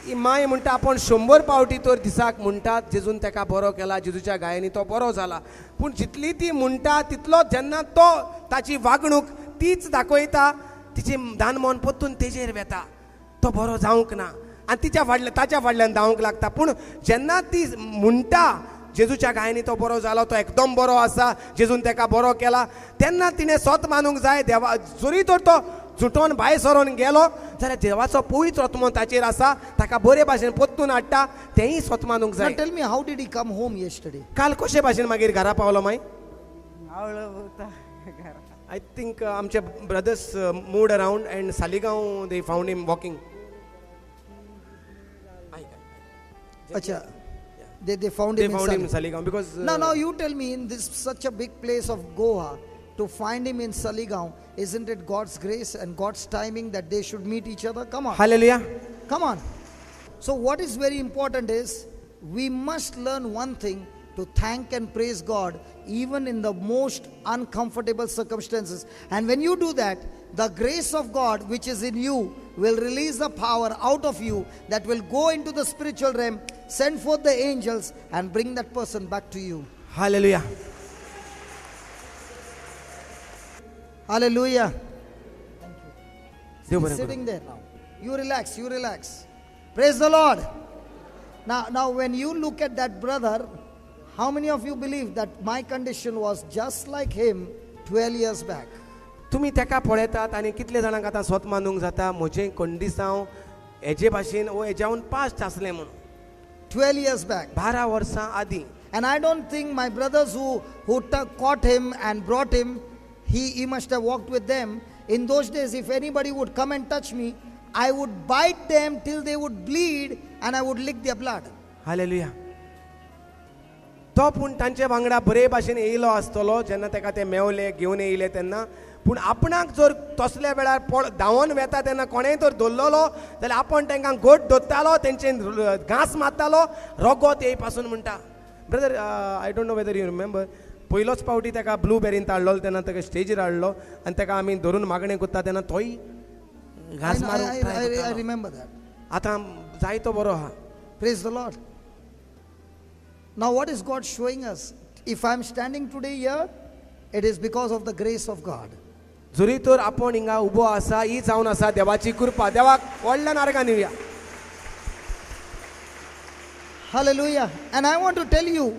ही my म्हणटा आपण 100 पावटी तर दिसाक म्हणटात जेजून ताका बरो केला, जेजूच्या गायांनी तो बरो जाला. पूण जितली ती म्हणटा तितलो जेन्ना तो ताची वागणूक तीच दाखयता, तिचे दान मोन पत्तून तेजेर वेता, तो बरो जावंक ना आनी ताच्या फाटल्यान धांवंक लागता. पूण जेन्ना ती म्हणटा जेजूच्या गायांनी तो बरो जालो, तो एकदम बरो आसा, जेजून ताका बरो केला, तेन्ना तिणें स्वत मानूंक जाय देवा. जरी तर तो झुटोन भायर सरोन गेलो जाल्यार देवाचो पवित्र आत्मो ताचेर आसा, ताका बरे भाशेन पोत्तून हाडटा, तेंय स्वत मानूंक Now जाय. tell me, how did he come home yesterday? काल कशे भाशेन मागीर घरा पावलो माय? आय थिंक आमचे brothers mood around and Saligao they found him walking. Acha, they found They him found him in in Saligaon because Now you tell me, in this such a big place of Goa, to find him in Saligaon, isn't it God's grace and God's timing that they should meet each other? Come on. Hallelujah. Come on. So what is very important is we must learn one thing, to thank and praise God even in the most uncomfortable circumstances. And when you do that, the grace of God which is in you will release the power out of you that will go into the spiritual realm, send forth the angels and bring that person back to you. Hallelujah. Hallelujah. देव He's बरें sitting there now. You relax, you relax. Praise the Lord. Now when you look at that brother, how many of you believe that my condition was just like him 12 years back? तुम्ही ताका पळयतात आनी कितले जाणांक आतां स्वत मानूंक जाता म्हजें कंडिसांव हेजे भाशेन वो हेज्याहून पास्ट आसलें म्हणून 12 years back. 12 वर्सां आदीं. And I don't think my brothers who caught him and brought him, he must have walked with them. In those days, if anybody would come and touch me, I would bite them till they would bleed and I would lick their blood. Hallelujah. तो पूण तांचे वांगडा बरे भाशेन येयलो आसतलो जेन्ना ताका ते मेवले घेवन येयले तेन्ना. पूण आपणाक जर तसल्या वेळार धांवन वेता तेन्ना कोणेंय तर धरलेलो जाल्यार आपण तांकां घोट धरतालो, तेंचे घास मारतालो, रगत येय पासून म्हणटा. Brother, I don't know whether you remember, पयलोच पावटी ताका ब्लूबेरीन ताळलो तेन्ना ताका स्टेजीर हाडलो आनी ताका आमी धरून मागणें करता तेन्ना तोय घास मारूंक try I करतालो. remember that. आतां जाय तो बरो आहा. Praise the Lord. Now what is God showing us? If I'm standing today here, it is because of the grace of God. जरी तर आपण हिंगा उबो आसा ही जावन आसा देवाची कृपा. देवाक व्हडल्या नारगां Divya. Hallelujah. And I want to tell you,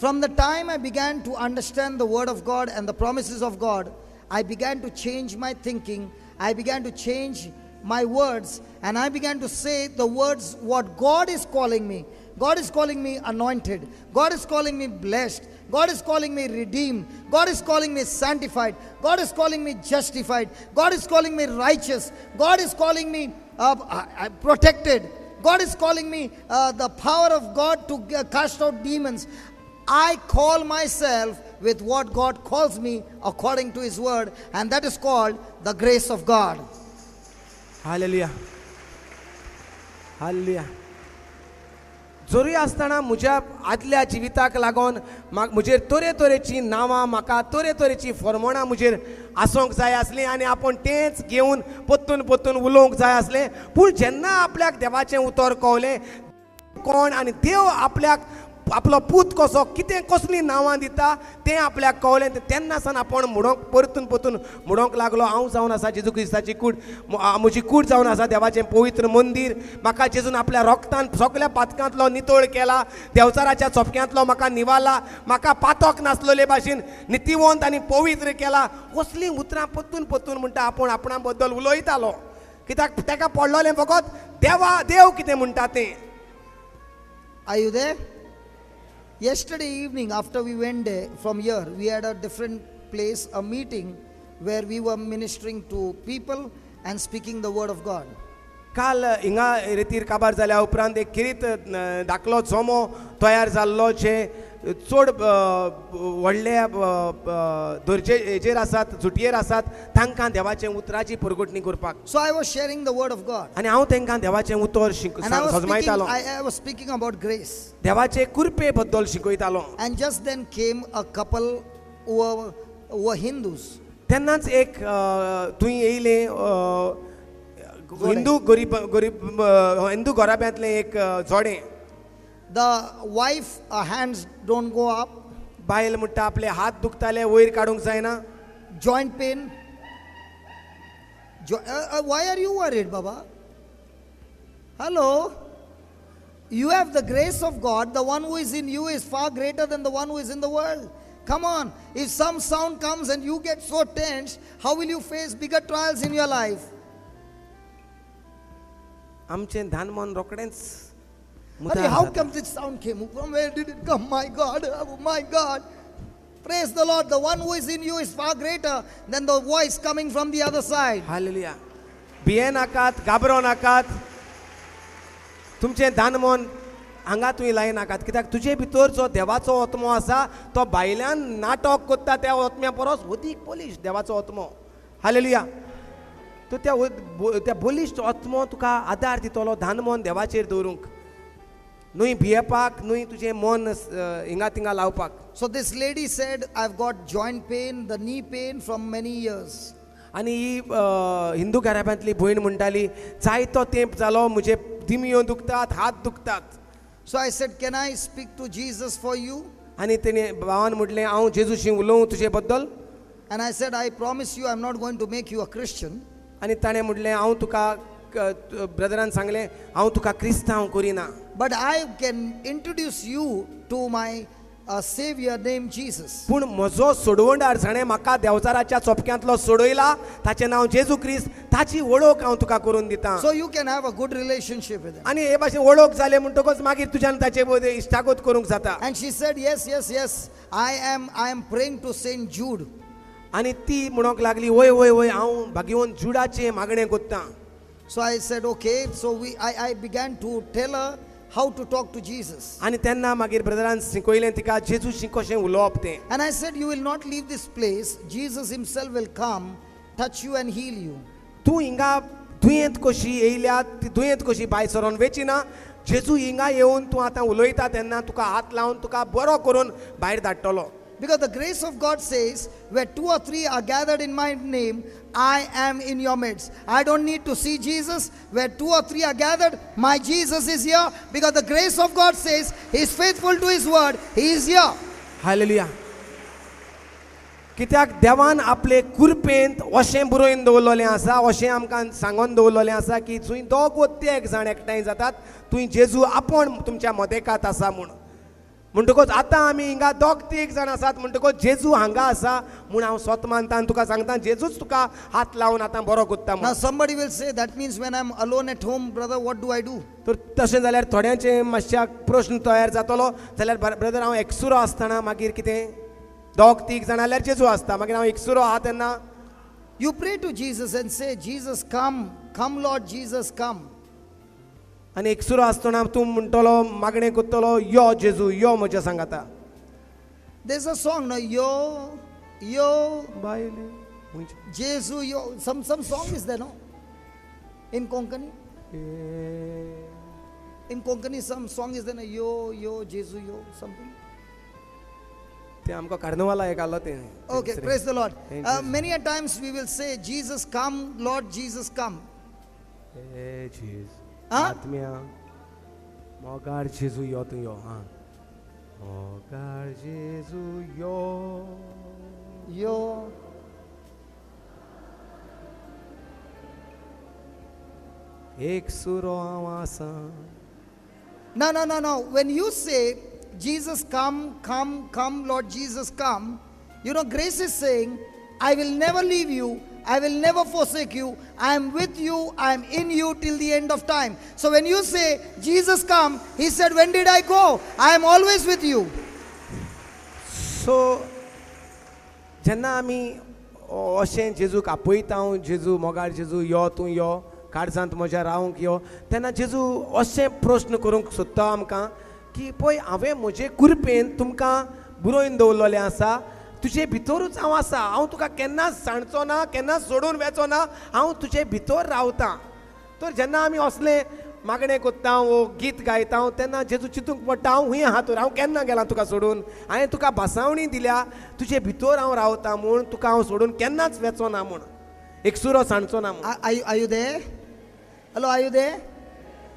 from the time I began to understand the word of God and the promises of God, I began to change my thinking. I began to change my words, and I began to say the words what God is calling me. God is calling me anointed. God is calling me blessed. God is calling me redeemed. God is calling me sanctified. God is calling me justified. God is calling me righteous. God is calling me protected. God is calling me the power of God to cast out demons. I call myself with what God calls me according to His word, and that is called the grace of God. Hallelujah. Hallelujah. जोरी आसतना म्हज्या आदल्या जिविताक लागून म्हजेर तरेतरेची नांवां, म्हाका तरेतरेची फर्मोणां म्हजेर आसूंक जाय आसलीं आनी आपूण तेंच घेवन पोत्तून उलोवंक जाय आसलें. पूण जेन्ना आपल्याक देवाचें उतर कळलें कोण आनी देव आपल्याक आपलो पूत कसो कितें कसलीं नांवां दिता तें आपल्याक कळलें, तेन्ना सावन आपण म्हणोंक परतून म्हणोंक लागलो, हांव जावन आसा जेजू क्रिस्ताची कूड, म्हजी कूड जावन आसा देवाचें पवित्र मंदीर. म्हाका जेजून आपल्या रोगतान सगल्या पातकांतलो नितळ केला, देवचाराच्या चोपक्यांतलो म्हाका निवाला, म्हाका पातक नासलेले भाशेन नितिवंत आनी पवित्र केला. कसलीं उतरां परतून म्हणटा आपण आपणा बद्दल उलयतालो, कित्याक ताका पडलोलें फकत देव कितें म्हणटा तें. Are you there? Yesterday evening, after we went there from here, we had a different place, a meeting where we were ministering to people and speaking the word of God. काल हिंगा रितीर काबार जाल्या उपरांत एक किरीत धाकलो जोमो तयार जाल्लो जे चड व्हडल्या धरचे हेजेर आसात, जुटयेर आसात, तांकां देवाचें उतराची परगटणी करपाक. So I was sharing the word of God. आनी हांव तांकां देवाचें उतर And सजमायतालो, I was speaking about grace. देवाचे कृपे बद्दल शिकयतालो. And just then came a couple who were Hindus. तेन्नाच एक थंय येयले हिंदू घराब्यांतलें एक जोडें. The wife hands don't go up. बायल म्हणटा आपले हात दुखताले वयर काडूंक जायना. Joint pain. Why are you worried, Baba? Hello? You have the grace of God. The one who is in you is far greater than the one who is in the world. Come on. If some sound comes and you get so tense, how will you face bigger trials in your life? आमचें धान मन रोकडेंच How come this sound came? From where did it come? My God, oh my God. Praise the Lord. The one who is in you is far greater than the voice coming from the other side. Hallelujah. भिये नाकात, घाबरो नाकात. तुमचें धान मन हांगा तुवें लाय नाकात, कित्याक तुजे भितर जो देवाचो आत्मो आसा तो भायल्यान नाटक करता त्या आत्म्या परस अदीक बलिश्ट देवाचो आत्मो. हालेलुया. तो त्या बलिश्ट आत्मो तुका आदार दितलो धान मन देवाचेर दवरूंक. न्हय भियेपाक, न्हय तुजें मन हिंगा तिंगा लावपाक. So this lady said, I've got joint pain, the knee pain from many years. आनी ही हिंदू घराब्यांतली भयण म्हणटाली जायतो तेंप जालो म्हजे दिमयो दुखतात, हात दुखतात. So I said, can I speak to Jesus for you? आनी तेणे भावान म्हटलें हांव जेजूशी उलोवं तुजे बद्दल. And I said, I promise you I'm not going to make you a Christian. आनी ताणें म्हटलें हांव तुका ब्रदरान सांगलें हांव तुका क्रिस्तांव करिना. But I can introduce you to my Savior named Jesus. पूण म्हजो सोडवणदार जाणें म्हाका देंवचाराच्या चोपक्यांतलो सोडयला, ताचें नांव जेजू क्रिस्त, ताची वळख हांव तुका करून दितां. So you can have a good relationship with him. आनी हे भाशेन वळख जाले म्हणटकच मागीर तुज्यान ताचे बद्दल इश्टागत करूंक जाता. And she said, yes, I am praying to Saint Jude. आनी ती म्हणोंक लागली वय वय वय हांव भाग्यवन जुडाचें मागणें कोत्तां. So I said, okay. So I began to tell her how to talk to Jesus. आनी तेन्ना मागीर ब्रदरान शिकयलें तिका जेजूशी कशें उलोवप तें. And I said, you will not leave this place. Jesus himself will come, touch you and heal you. तूं हिंगा दुयेंत कशी येयल्या, ती दुयेंत कशी भायर सरोन वेचिना. जेजू हिंगा येवन तूं आतां उलयता तेन्ना तुका हात लावन तुका बरो करून भायर धाडटलो. Because the grace of God says, where 2 or 3 are gathered in my name, I am in your midst. I don't need to see Jesus. Where 2 or 3 are gathered, my Jesus is here. Because the grace of God says, he is faithful to his word. He is here. Hallelujah. कित्याक देवान आपले कुरपेंत अशें बरोवन दवरलेलें आसा, अशें आमकां सांगून दवरलेलें आसा की थंय दोग वा तीग जाण एकठांय जातात, थंय जेजू आपूण तुमच्या मदेकात आसा म्हूण. म्हणटकच आतां आमी हिंगा दोग तीग जाण आसात म्हणटकच जेजू हांगा आसा म्हूण हांव स्वत मानता आनी तुका सांगता जेजूच तुका हात लावन आतां बरो कोत्ता Now म्हूण. somebody will say, that means when I'm alone at home, brother, what do I do? तर तशें जाल्यार थोड्यांचे मातशा प्रश्न तयार जातलो जाल्यार ब्रदर हांव एकसुरो आसतना मागीर कितें दोग तीग जाण जाल्यार जेजू आसता मागीर हांव एकसुरो आहा तेन्ना. You pray to Jesus and say, Jesus, come Lord Jesus, come. आनी एकसुरो आसतना तूं म्हणटलो मागणें कोत्तलो यो जेजू यो म्हज्या सांगाता. There's a song, no? Yo, बायले Jesus, yo. Some song is there, no? In Konkani? In Konkani, some song is there, no? Yo, Jesus, yo, something. ते आमकां कार्नवाला एक आलो तें. Okay, praise the Lord. Thank you. Many a times we will say, Jesus, come, Lord Jesus, come. Huh? आत्म्या मोगार जेजू यो तूं यो. हां मोगार जेजू यो. Yo. एकसुरो हांव आसां. No. When you say, Jesus, come, Lord Jesus, come, you know, grace is saying, I will never leave you. I will never forsake you. I am with you. I am in you till the end of time. So when you say, Jesus, come, he said, when did I go? I am always with you. सो जेन्ना आमी अशें जेजूक आपयता जेजू मोगार जेजू यो तूं यो काळजांत म्हज्या रावंक यो तेन्ना जेजू अशें प्रश्न करूंक सोदता आमकां की पळय हांवें म्हजे कुरपेन तुमकां बुरोवन दवरलेलें आसा तुजे भितरूच हांव आसा हांव तुका केन्नाच सांडचो ना केन्नाच सोडून वेचो ना हांव तुजे भितर रावतां. तर जेन्ना आमी असलें मागणें कोत्ता वो गीत गायता तेन्ना जेजू चिंतूंक पडटा हांव हूंय आहा तर हांव केन्ना गेलां तुका सोडून हांवें तुका भासावणी दिल्या तुजे भितर हांव रावतां म्हूण तुका हांव सोडून केन्नाच वेचो ना म्हूण एकसुरो सांडचो ना म्हूण. Are you there? Hello, are you there?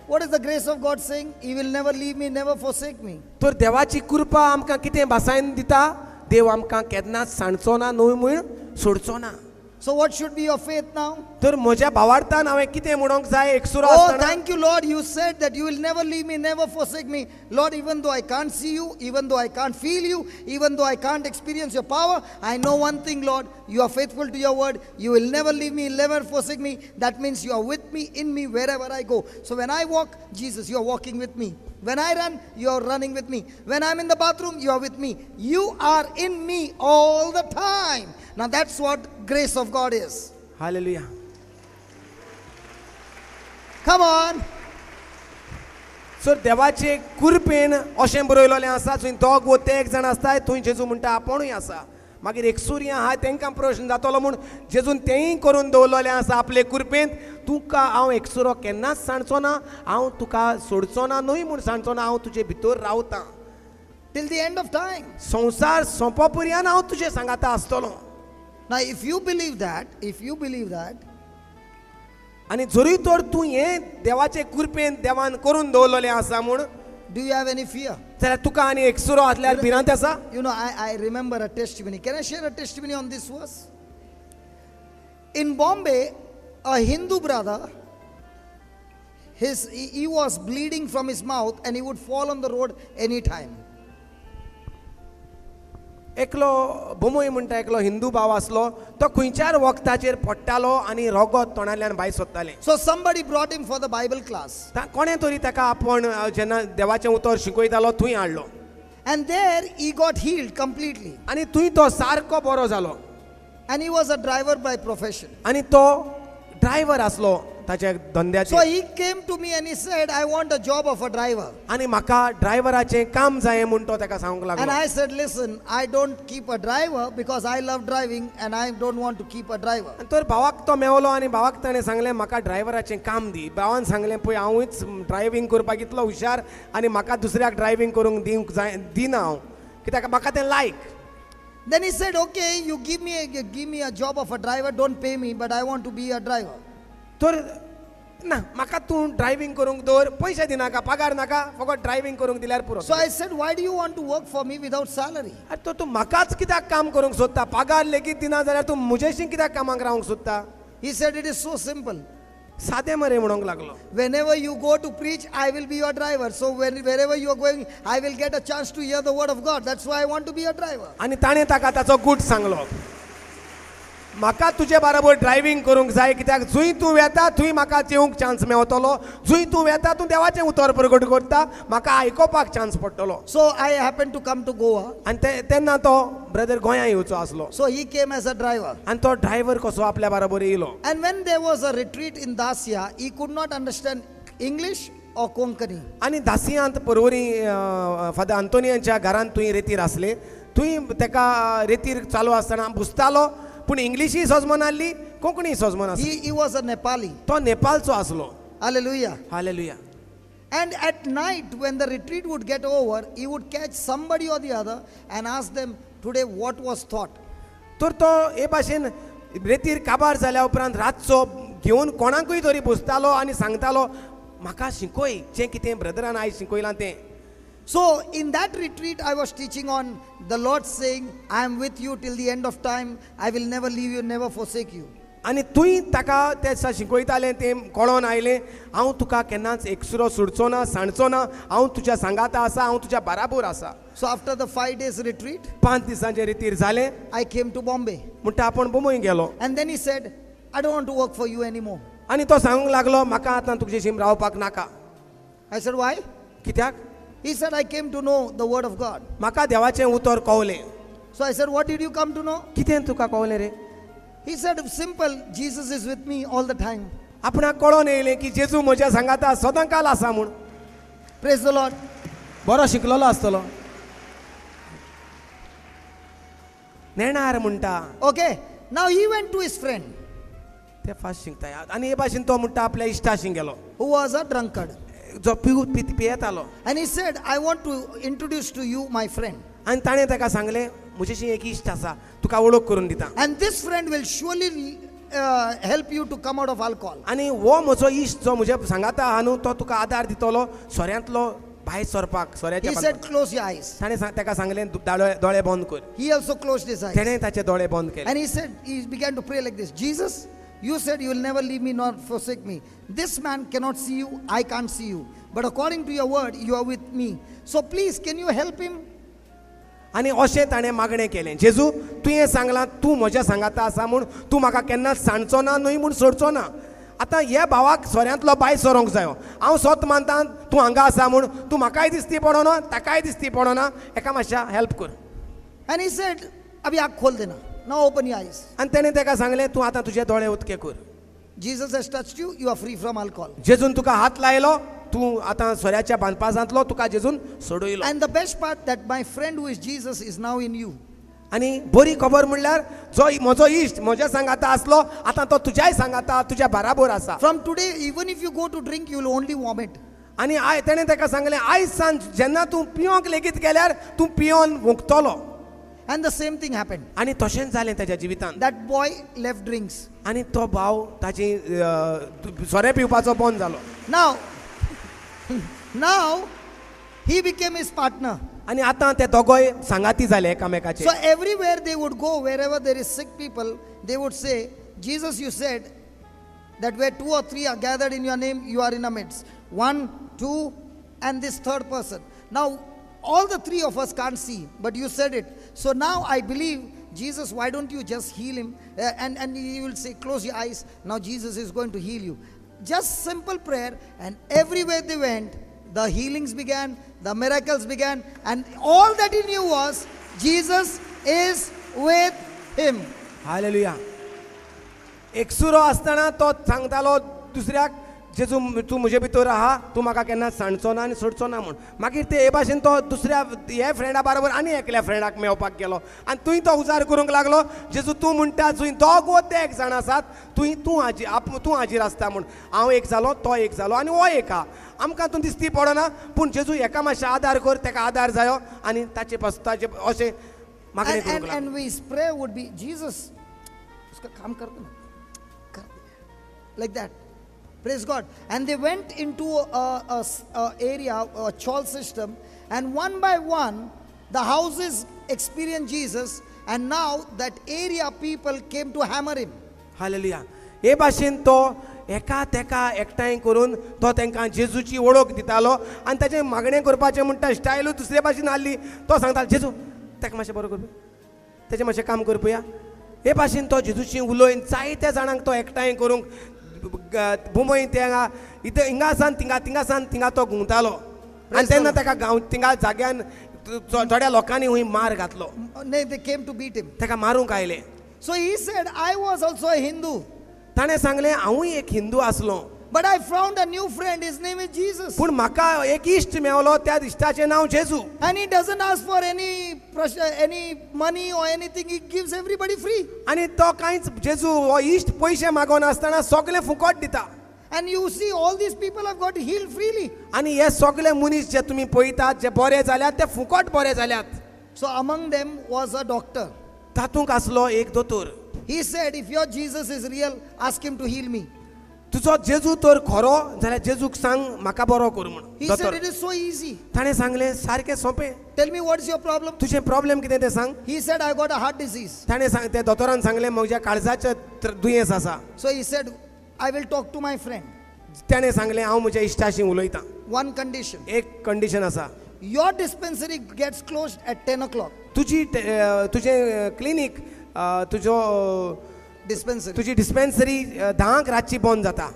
What is the grace of God saying? He will never leave me, never forsake me. तर देवाची कृपा आमकां कितें भासायन दिता? देव आमकां केन्नाच सांडचो ना न्हय म्हूण सोडचो ना. So what should be your faith now? तर म्हज्या भावार्थान हांवें कितें म्हणूंक जाय एकसुरो Oh, आसतना? thank you, Lord. You said that you will never leave me, never forsake me. Lord, even though I can't see you, even though I can't feel you, even though I can't experience your power, I know one thing, Lord. You are faithful to your word. You will never leave me, never forsake me. That means you are with me, in me, wherever I go. So when I walk, Jesus, you are walking with me. When I run, you are running with me. When I'm in the bathroom, you are with me. You are in me all the time. Now that's what grace of God is. Hallelujah. Come on. सो देवाचे कृपेन अशें बरयलेलें आसा थंय दोग वो ते एक जाण आसताय थंय जेजू म्हणटा आपुणूय आसा. मागीर एकसुरी आहा तांकां प्रश्न जातलो म्हूण जेजून तेंय करून दवरलेलें आसा आपले कृपेंत. तुका हांव एकसुरो केन्नाच सांडचो ना, हांव तुका सोडचो ना न्हय म्हूण सांडचो ना, हांव तुजे भितर रावतां. Till the end of time. संवसार सोंपो पर्यंत हांव तुजे सांगाता आसतलो. Now, if you believe that, आनी जरी तर तूं हें देवाचे कृपेन देवान करून दवरलेलें आसा म्हूण do you have any fear? जाल्यार तुका आनी एकसुरो आसल्यार भिरांत आसा? You know, I remember a testimony. Can I share a testimony on this verse? In Bombay, a Hindu brother, he was bleeding from his mouth and he would fall on the road anytime. एकलो बोमोय म्हणटा एकलो हिंदू भाव आसलो तो खंयच्यार वखदाचेर पडटालो आनी रगत तोंडांतल्यान भायर सरतालें. So somebody brought him for the Bible class. कोणें तरी ताका आपण जेन्ना देवाचें उतर शिकयतालो थंय हाडलो And there he got healed completely. आनी थंय तो सारको बरो जालो. And he was a driver by profession. आनी तो ड्रायव्हर आसलो ताच्या धंद्याचेर. So he came to me and he said, I want a job of a driver. आनी म्हाका ड्रायव्हराचें काम जाय म्हूण तो ताका सांगूंक And लागलो. I said, listen, I don't keep a driver because I love driving and I don't want to keep a driver. आनी तर भावाक तो मेवलो आनी भावाक ताणें सांगलें म्हाका ड्रायव्हराचें काम दी. भावान सांगलें पळय हांवूच ड्रायव्हिंग करपाक इतलो हुशार आनी म्हाका दुसऱ्याक ड्रायव्हिंग करूंक दिवंक जाय दिना हांव कित्याक म्हाका तें लायक. Then he said, okay, you give me a job of a driver, don't pay me, but I want to be a driver. तर ना म्हाका तूं ड्रायव्हिंग करूंक दवर पयशे दिनाका पगार नाका फकत ड्रायव्हिंग करूंक दिल्यार पुरो. So I said, why do you want to work for me without salary? आरे तो तूं म्हाकाच कित्याक काम करूंक सोदता पगार लेगीत दिना जाल्यार तूं म्हजेशी कित्याक कामाक रावंक सोदता. He said, it is so simple. सादें मरे म्हणूंक लागलो. Whenever you go to preach, I will be your driver. So wherever you are going, I will get a chance to hear the word of God. That's why I want to be a driver. आनी ताणें ताका ताचो गूट सांगलो म्हाका तुजे बरोबर driving करूंक जाय कित्याक जंय तूं वेता थंय म्हाका येवंक चान्स मेवतलो. जंय तूं वेता तूं देवाचें उतर प्रगट करता म्हाका आयकोपाक चान्स पडटलो. So I happened to come to Goa. आनी तेन्ना तो ब्रदर गोंयां येवचो आसलो So he came as a driver. आनी तो ड्रायव्हर कसो आपल्या बरोबर येयलो. And when there was a retreat in Dacia, he could not understand English or Konkani. आनी दासियांत परवरी फादर आंतोनियांच्या घरांत थंय रेतीर आसले. थंय ताका रेतीर चालू आसतना बुजतालो पूण इंग्लिशूय सजमोन आसली कोंकणी सजमोन आसली. He was a Nepali. तो नेपाळचो आसलो. Hallelujah. Hallelujah. And at night, when the retreat would get over, he would catch somebody or the other and ask them, today what was taught? तर तो हे भाशेन रेतीर काबार जाल्या उपरांत रातचो घेवन कोणाकूय तरी बुजतालो आनी सांगतालो म्हाका शिकय जें कितें ब्रदरान आयज शिकयलां तें. So in that retreat, I was teaching on the Lord saying, I am with you till the end of time. I will never leave you, never forsake you. आनी थंय ताका तें शिकयतालें तें कळोन आयलें हांव तुका केन्नाच एकसुरो सोडचो ना सांडचो ना हांव तुज्या सांगाता आसा हांव तुज्या बराबर आसा. So after the 5 days retreat, 5 दिसांचे रितीर जालें I came to Bombay. म्हणटा आपूण बोमोय गेलो. And then he said, I don't want to work for you anymore. आनी तो सांगूंक लागलो म्हाका आतां तुजेशी रावपाक नाका. I said, why? कित्याक? He said, I came to know the word of God. म्हाका देवाचें उतर कळलें. So I said, what did you come to know? कितें तुका कळलें रे? He said, simple, Jesus is with me all the time. आपणाक कळोन येयलें की जेजू म्हज्या सांगाता सदांकाल आसा म्हूण. Praise the Lord. बरो शिकलेलो आसतलो. नेणार म्हणटा Okay, now he went to his friend ते फास्ट शिकताय आनी हे भाशेन तो म्हणटा आपल्या इश्टाशी गेलो who was a drunkard. जो पियेतालो. And he said, I want to introduce to you my friend. आनी ताणें ताका सांगलें म्हजेशी एक इश्ट आसा तुका वळख करून दिता. And this friend will surely help you to come out of alcohol. आनी हो म्हजो इश्ट जो म्हजे सांगाता आहा न्हू तो तुका आदार दितलो सोऱ्यांतलो भायर सरपाक सोऱ्याच्या He said, close your eyes. ताणें ताका सांगलें दोळे बंद कर He also closed his eyes. तेणें ताचे दोळे बंद केले And he said, he began to pray like this: Jesus, you said you will never leave me nor forsake me. This man cannot see you, I can't see you. But according to your word, you are with me. So please, can you help him? आनी अशें ताणें मागणें केलें जेजू तुवें सांगलां तूं म्हज्या सांगाता आसा म्हूण तूं म्हाका केन्नाच सांडचो ना न्हय म्हूण सोडचो ना आतां ह्या भावाक सोऱ्यांतलो भायर सरोंक जायो हांव स्वत मानतां तूं हांगा आसा म्हूण तूं म्हाकाय दिसती पडना ताकाय दिसती पडना एका मातशा हेल्प कर And he said, अभी आँख खोल देना. Now open your eyes. आनी तेणें ताका सांगलें तूं आतां तुजे दोळे उक्ते कर Jesus has touched you, you are free from alcohol. जेजून तुका हात लायलो तूं आतां सोऱ्याच्या बांदपाजांतलो तुका जेजून सोडयलो And the best part that my friend who is Jesus is now in you. आनी बरी खबर म्हणल्यार जो म्हजो इश्ट म्हज्या सांगाता आसलो आतां तो तुज्याय सांगाता तुज्या बाराबर आसा From today, even if you go to drink, you will only vomit. आनी तेणें ताका सांगलें आयज सांज जेन्ना तूं पियोंक लेगीत गेल्यार तूं peon मुक्तलो And the same thing happened. आनी तशेंच जालें ताच्या जिवितांत That boy left drinks. आनी तो भाव ताची सोरे पिवपाचो बंद जालो Now he became his partner. आनी आतां ते दोगोय सांगाती जाले एकामेकाचे So everywhere they would go, wherever there is sick people, they would say, Jesus, you said that where 2 or 3 are gathered in your name, you are in our midst. 1, 2, and this third person. Now, all the 3 of us can't see, but you said it. So now I believe, Jesus, why don't you just heal him? And he will say, close your eyes. Now Jesus is going to heal you. Just simple prayer, and everywhere they went, the healings began, the miracles began, and all that he knew was Jesus is with him. Hallelujah एकसुरो आसतना तो सांगतालो दुसऱ्याक जेजू तूं म्हजे भितर आहा तूं म्हाका केन्ना सांडचो ना आनी सोडचो ना म्हूण मागीर ते हे भाशेन तो दुसऱ्या हे फ्रेंडा बरोबर आनी एकल्या फ्रेंडाक मेळपाक गेलो आनी तुंय तो उजार करूंक लागलो जेजू तूं म्हणटा थंय दोगो ते एक जाण आसात तूं हाजीर आसता म्हूण हांव एक जालो तो एक जालो आनी हो एक आहा आमकां तूं दिसती पडना पूण जेजू एका मातशें आदार कर ताका आदार जायो आनी ताचे अशें मागणी करूंक लागलो And his prayer would be, Jesus, उसका काम कर दो ना, कर दे. Like that. Praise God. And they went into a area, a chawl system, and one by one, the houses experienced Jesus, and now that area people came to hammer him. Hallelujah हे भाशेन तो एका तेका एकठांय करून तो तांकां जेजूची वळख दितालो आनी ताचें मागणें करपाचें म्हणटा स्टायलूच दुसरे भाशेन आसली तो सांगतालो जेजू ताका मातशें बरो कर ताचें मातशें काम कर पळया हे भाशेन तो जेजूची उलोवन जायत्या जाणांक तो एकठांय करूंक बुमय त्या हिंगा सान थिंगा तो घुंवतालो आनी तेन्ना ताका थिंगा जाग्यान थोड्या लोकांनी हूंय मार घातलो They came to beat him. ताका मारूंक आयले So he said, I was also a Hindu, ताणें सांगलें हांवूय एक हिंदू आसलो but I found a new friend. His name is Jesus. पूण म्हाका एक इश्ट मेवलो त्या इश्टाचें नांव जेजू And he doesn't ask for any money or anything. He gives everybody free. आनी तो कांयच जेजू हो इश्ट पयशे मागोन आसतना सगळें फुकट दिता And you see, all these people have got healed freely. आनी हे सगळे मनीस जे तुमी पळयतात जे बरे जाल्यात ते फुकट बरे जाल्यात So among them was a doctor. तातूंत आसलो एक दोतोर He said, if your Jesus is real, ask him to heal me. तुजो जेजू तर खरो जाल्यार जेजूक सांग म्हाका बरो कर म्हूण He said, दोतोर it is so easy. ताणें सांगलें सारकें सोंपें Tell me, what is your problem? तुजें प्रॉब्लेम कितें तें सांग He said, I got a heart disease. ताणें त्या दोतोरान सांगलें म्हज्या काळजाचें दुयेंस आसा So he said, I will talk to my friend. ताणें सांगलें हांव म्हज्या इश्टाशी उलयतां One condition. एक कंडिशन आसा Your dispensary gets closed at 10 o'clock. तुजें क्लिनीक Dispensary. तुजी डिस्पेन्सरी 10 रातची बंद जाता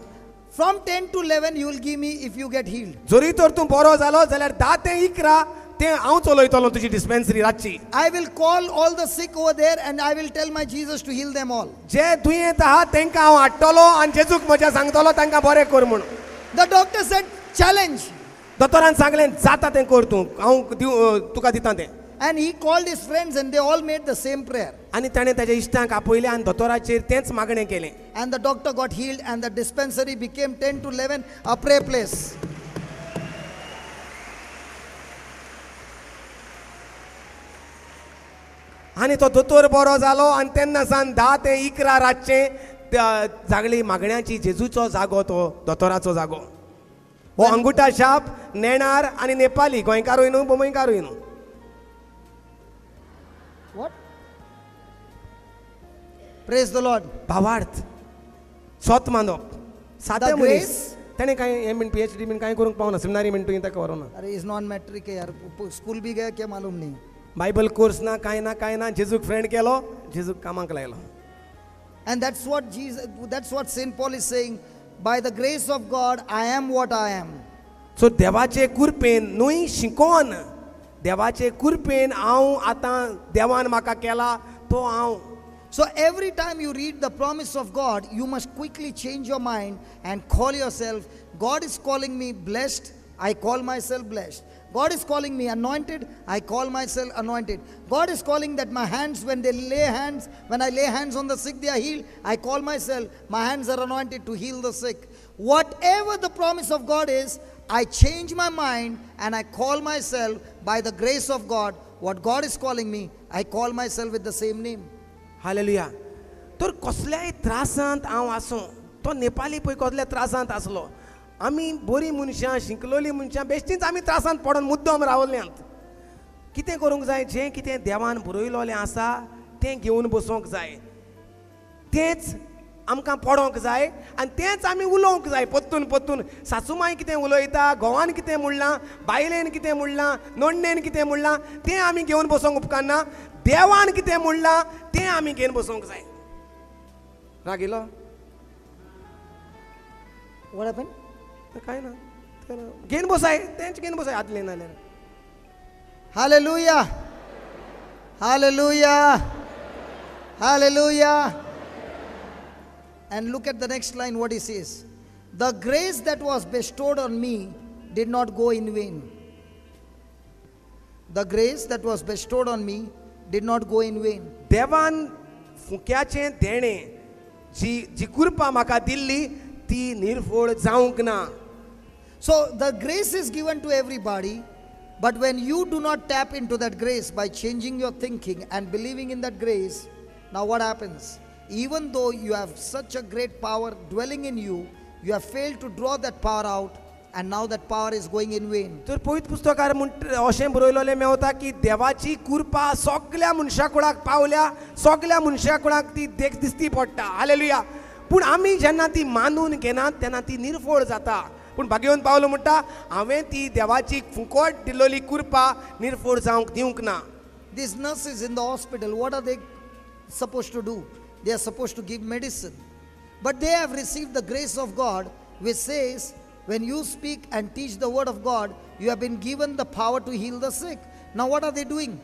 From 10 to 11, you will give me if you get healed. जरी तर तूं बरो जालो जाल्यार 10 ते 11 तें हांव चलयतलो तुजी डिस्पेन्सरी रातची I will call all the sick over there and I will tell my Jesus to heal them all. जे दुयेंत आहा तांकां हांव हाडटलो आनी जेजूक म्हज्या सांगतलो तांकां बरें कर म्हूण The doctor said, challenge. दोतोरान सांगलें जाता तें कर तूं हांव तुका दितां तें And he called his friends and they all made the same prayer. आनी ताणें ताच्या इश्टांक आपयलें आनी दोतोराचेर तेंच मागणें केलें And the doctor got healed and the dispensary became 10 to 11 a prayer place. आनी तो दोतोर बरो जालो आनी तेन्ना सावन 10 ते 11 रातचें त्या जागली मागण्याची जेजूचो जागो तो दोतोराचो जागो हो अंगुठा शाप नेणार आणि नेपाली गोंयकारूय न्हू बोमयकारूय न्हू What? Praise the Lord. भावार्थ स्वत मानप सादे The मनीस grace- ताणें कांय हे बीन PhD बीन कांय करूंक पावना सेमिनारी बीन तुवें ताका व्हरोना अरे इज नॉन मैट्रिक है यार, स्कूल भी गया क्या मालूम नहीं. बायबल कोर्स ना कांय ना जेजूक फ्रेंड केलो जेजूक कामाक लायलो And that's what Saint Paul is saying. By the grace of God, I am what I am. सो देवाचे कुरपेन न्हूय शिकोन देवाचे कुरपेन हांव आतां देवान म्हाका केला तो हांव. So every time you read the promise of God, you must quickly change your mind and call yourself, God is calling me blessed, I call myself blessed. God is calling me anointed, I call myself anointed. God is calling that my hands, when I lay hands on the sick, they are healed. I call myself, my hands are anointed to heal the sick. Whatever the promise of God is, I change my mind and I call myself by the grace of God. What God is calling me, I call myself with the same name. Hallelujah. तर कसल्याय त्रासांत हांव आसूं तो नेपाली पळय कसल्या त्रासांत आसलो आमी बरीं मनशां शिकलोलीं मनशां बेश्टीच आमी त्रासांत पडोन मुद्दम रावल्यांत कितें करूंक जाय जें कितें देवान बरयलोलें आसा तें घेवन बसोंक जाय तेंच आमकां पडोंक जाय आनी तेंच आमी उलोवंक जाय पत्तून सासूमाय कितें उलयता घोवान कितें म्हणलां बायलेन कितें म्हणलां नोंडणेन कितें म्हणलां तें आमी घेवन बसोंक उपकारना देवान कितें म्हणलां तें आमी घेवन बसोंक जाय. रागिलो What happened? काय ना घेवन बसाय तेंच घेवन बसाय आदलें नाल्यार. Hallelujah. Hallelujah. Hallelujah. And look at the next line, what he says. The grace that was bestowed on me did not go in vain. The grace that was bestowed on me did not go in vain. देवान फुक्याचें देणें जी कृपा म्हाका दिल्ली ती निर्फळ जावंक ना. So the grace is given to everybody, but when you do not tap into that grace by changing your thinking and believing in that grace, now what happens? Even though you have such a great power dwelling in you, you have failed to draw that power out, and now that power is going in vain. तर पवित्र पुस्तकार अशें बरयलोलें मेवता की देवाची कृपा सगल्या मनशा कुळाक पावल्या सगल्या मनशा कुळाक ती दिसती पडटा. हालेलुया. पूण आमी जेन्ना ती मानून घेनात तेन्ना ती निर्फळ जाता. पूण भाग्यवन पावलो म्हणटा हांवें ती देवाची फुकट दिल्लोली कृपा निर्फळ जावंक दिवंक ना. These nurses in the hospital, what are they supposed to do? They are supposed to give medicine. But they have received the grace of God, which says, when you speak and teach the word of God, you have been given the power to heal the sick. Now what are they doing?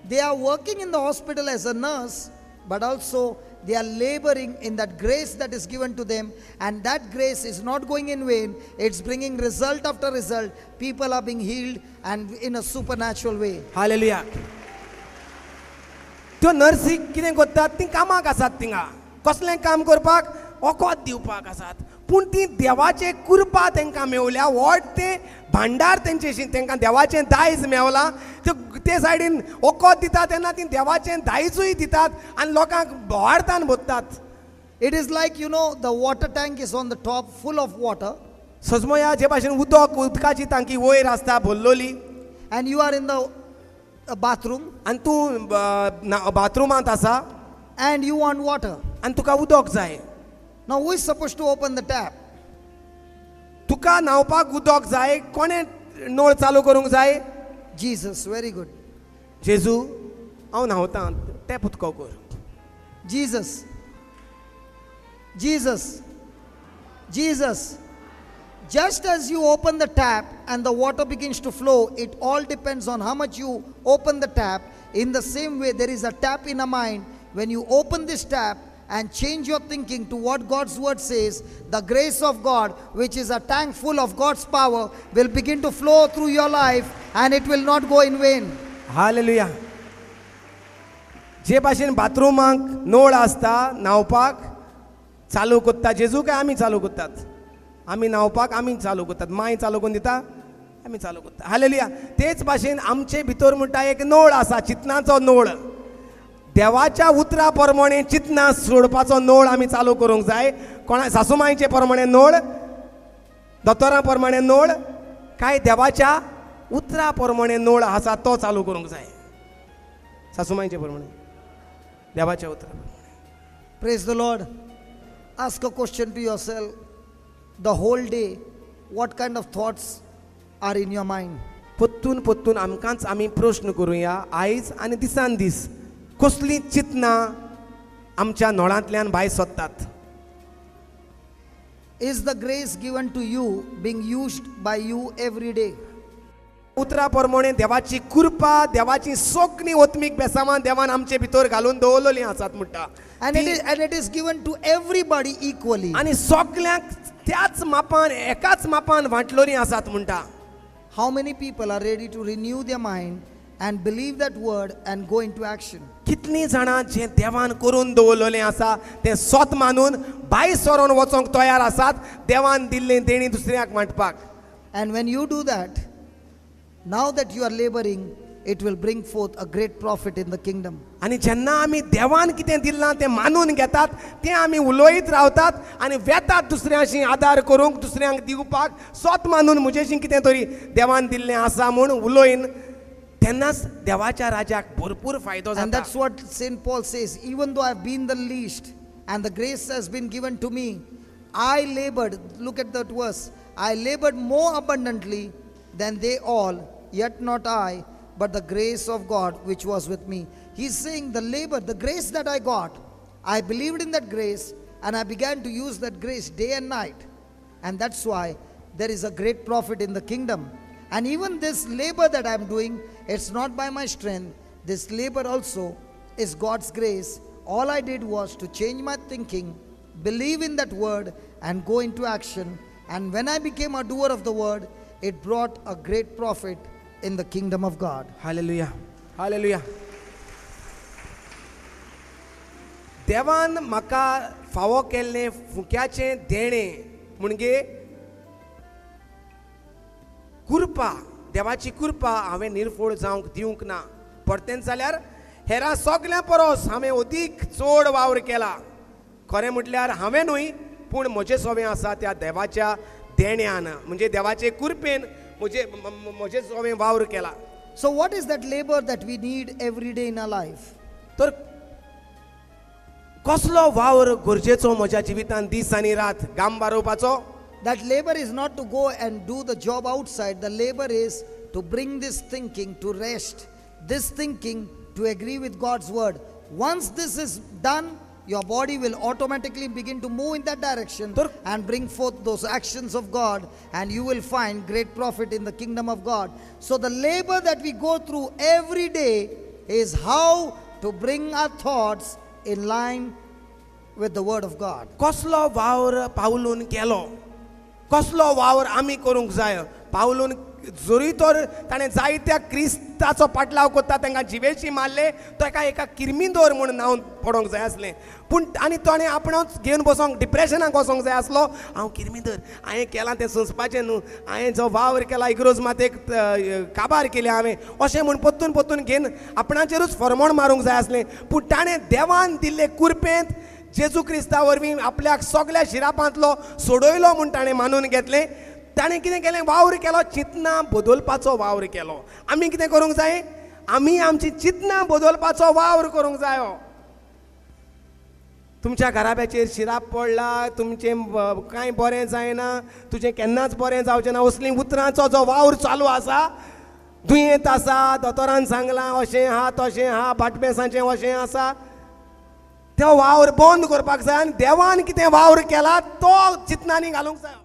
They are working in the hospital as a nurse, but also they are laboring in that grace that is given to them, and that grace is not going in vain. It's bringing result after result. People are being healed and in a supernatural way. Hallelujah. त्यो नर्सी कितें करतात ती कामाक आसात थिंगा कसलें काम करपाक वखद दिवपाक आसात पूण ती देवाचे कृपा तांकां मेवल्या व्हड तें भांडार तेंचेशी तांकां देवाचें दायज मेवलां ते सायडीन वखद दितात तेन्ना ती देवाचें दायजूय दितात आनी लोकांक भोवारतान भोगतात. It is like, the water tank is on the top, full of water, सजमोया जे भाशेन उदकाची टांकी वयर आसता भरलोली and you are in the bathroom, आनी तूं बाथरुमांत आसा and you want water. आनी तुका उदक जाय. Now who is supposed to open the tap? तुका न्हावपाक उदक जाय कोणें नळ चालू करूंक जाय? Jesus. Very good. जेजू हांव न्हांवतां टॅप उदको कर. Jesus. Jesus. Jesus. Just as you open the tap and the water begins to flow, it all depends on how much you open the tap. In the same way, there is a tap in a mind. When you open this tap and change your thinking to what God's word says, the grace of God, which is a tank full of God's power, will begin to flow through your life, and it will not go in vain. Hallelujah. जे भाशेन बाथरुमाक नळ आसता न्हावपाक चालू करता जेजू काय आमी चालू करतात? आमी न्हावपाक आमी चालू करतात. माय चालू करून दिता आमी चालू करता. हालेलुया. तेच भाशेन आमचे भितर म्हणटा एक नळ आसा चिंतनाचो नळ. देवाच्या उतरा प्रमाणे चिंतना सोडपाचो नोळ आमी चालू करूंक जाय. कोणा सासूमाईचे प्रमाणे नोळ, दोतोरां प्रमाणे नोळ, काय देवाच्या उतरा प्रमाणे नोळ आसा तो चालू करूंक जाय. सासूमाईचे प्रमाणे देवाच्या उतरा प्रमाणे. Praise the Lord. Ask a question to yourself. The whole day, what kind of thoughts are in your mind? पोत्तून पोत्तून आमकांच आमी प्रश्न करुया आयज आनी दिसान दीस कसली चिंतना आमच्या नोळांतल्यान भायर सरतात. Is the grace given to you being used by you every day? उतरा प्रमाणे देवाची कृपा, देवाची सोकणी ओतमीक बेसामान देवान आमचे भितर घालून दवरलेली आसात म्हणटा. And it is given to everybody equally. आनी सगल्यांक त्याच मापान एकाच मापान वांटलोली आसात म्हणटा. How many people are ready to renew their mind and believe that word and go into action? कितलीं जाणां जे देवान करून दवरलेलें आसा तें स्वत मानून भायर सरोन वचोंक तयार आसात देवान दिल्लें देणी दुसऱ्याक वांटपाक. And when you do that, now that you are laboring, it will bring forth a great profit in the kingdom. आनी जेन्ना आमी देवान कितें दिलां तें मानून घेतात तें आमी उलोयत रावतात आनी वेतात दुसऱ्यांशी आदार करूंक, दुसऱ्यांक दिवपाक, स्वत मानून म्हजेशी कितें तरी देवान दिल्लें आसा म्हूण उलोयन तेन्नाच देवाच्या राजाक भरपूर फायदो And जाता. that's what St. Paul says. Even though I've been the least and the grace has been given to me, I labored. Look at that verse. I labored more abundantly than they all, yet not I, but the grace of God which was with me. He's saying the labor, the grace that I got, I believed in that grace and I began to use that grace day and night. And that's why there is a great profit in the kingdom. And even this labor that I'm doing, it's not by my strength. This labor also is God's grace. All I did was to change my thinking, believe in that word, and go into action. And when I became a doer of the word, it brought a great profit in the kingdom of God. Hallelujah, hallelujah. देवान म्हाका फावो केल्लें फुक्याचें देणें म्हणजे कृपा, देवाची कृपा हांवें निर्फोळ जावंक दिवंक ना. परतेंच जाल्यार हेरां सगळ्यां परस हांवें अदीक चड वावर केला. खरें म्हटल्यार हांवें न्हय पूण म्हजें सवें आसा त्या देवाच्या देण्यान म्हणजे देवाचे कृपेन म्हजें सवें वावर केला. So what is that labor that we need every day in our life? तर कसलो वावर गरजेचो म्हज्या जिवितांत दीस आनी रात गाम बारोवपाचो? That labor is not to go and do the job outside. The labor is to bring this thinking to rest. This thinking to agree with God's word. Once this is done, your body will automatically begin to move in that direction and bring forth those actions of God, and you will find great profit in the kingdom of God. So the labor that we go through every day is how to bring our thoughts in line with the word of God. कसलो वावर पावलून केलो, कसलो वावर आमी करूंक जाय. पावलून जरी तर ताणें जायत्या क्रिस्ताचो पाटलाव करता तांकां जिवेशी मारले, ताका एका किरमिंदोर म्हूण नांव पडोंक जाय आसलें. पूण आनी ताणें आपणूच घेवन बसोंक डिप्रेशनाक वचोंक जाय आसलो. हांव किरमिंदर, हांवें केलां तें सोंसपाचें न्हू, हांवें जो वावर केला इग्रोज मातेक काबार केलें हांवें, अशें म्हूण पत्तून पत्तून घेवन आपणाचेरूच फरमोण मारूंक जाय आसलें. पूण ताणें देवान दिल्ले कृपेंत जेजू क्रिस्ता वरवीं आपल्याक सगळ्या शिरापांतलो सोडयलो म्हूण ताणें मानून घेतलें. ताणें कितें केलें? वावर केलो, चिंतना बदलपाचो वावर केलो. आमी कितें करूंक जाय? आमी आमची चिंतना बदलपाचो वावर करूंक जाय. तुमच्या घराब्याचेर शिराप पडला, तुमचें कांय बरें जायना, तुजें केन्नाच बरें जावचें ना, असलीं उतरांचो जो वावर चालू आसा, दुयेंत आसा, दोतोरान सांगलां अशें आहा तशें आहा, भाटबेसाचें अशें आसा, तो वावर बंद करपाक जाय आनी देवान कितें वावर केला तो चिंतनांनी घालूंक जाय.